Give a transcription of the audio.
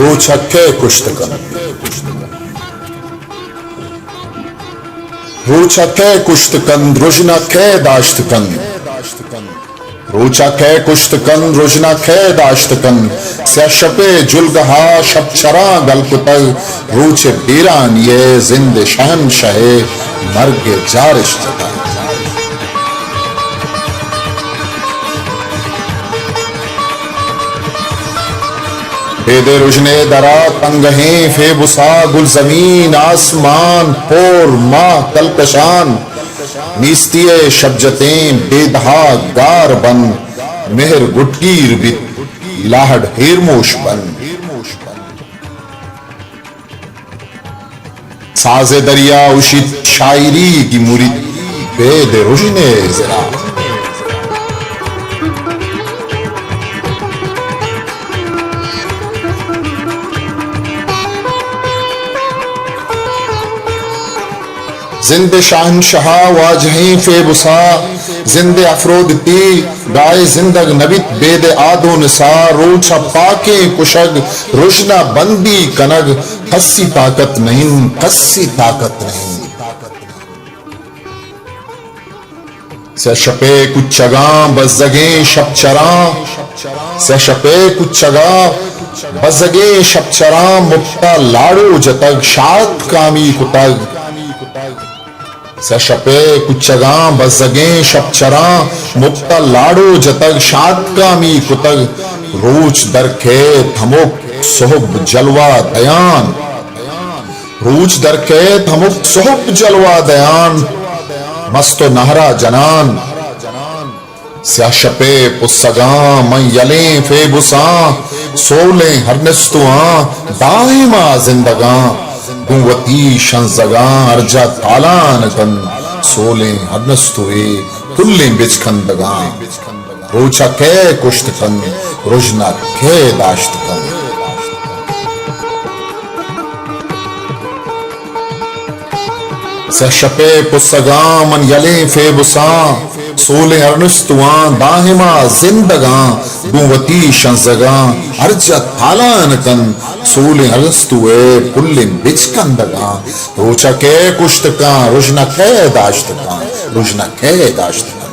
रोचके कुश्तकन रोचके कुश्तकन रुजनके दाश्तकन रोचके कुश्तकन रुजनके दाश्तकन शपे जुलगहा शबचरा गलकुतग रोच बीरान ये जिंद शहन शहे मर्ग जारिश जता बेदे रुजने दरा तंगहें फेबुसा गुल जमीन आसमान पोर माह कलकशान नीस्तिये शब्जतें बेदहा गार बन मेहर गुटकीर बित लाहड़ हेरमोश बन साजे दरिया उशित शायरी की मुरीद बेदे रुजने जरा जिंद शाहनशाह वाजहीं फेबुसा जिंदे अफरोदती गाय जिंदग नबित बेद आदो निसा रोचा पाके कुशग रोशना बंदी कनग कस्सी ताकत नहीं कस्सी ताकत नहीं से शपे कुचगा बजगे शबचरा से शपे कुचगा बजगे शबचरा मुक्ता लाड़ो जतग शाद कामी कुतग शपे कुचगा बजगे शबचरा मुक्ता लाड़ो जतग शाद कामी कुतग रोच दरखे थमुक सोहब जलवा दयान रोच दरखे थमुक सोहब जलवा दयान मस्तो नहरा जनान शपे पुस्सगा मैं यले फेबुसा सोले हरनस्तुआ दाइमा जिंदगा गुवती शंजगा अर्जा तालान कन सोले हरनस्तुए कुल्ले बिचखंदगा रोचा के कुश्तकन रोजना के दाश्तकन शपे पुस्सगा मन यले फेबुसा सोले हरनस्तुआ दाहिमा जिंदगा गुवती शंजगा अर्जा तालान कन सोले हरनस्तुए पुल्ले बिचखंदगा रोचा के कुश्तका रोजना के दाश्तका रोजना के दाश्तका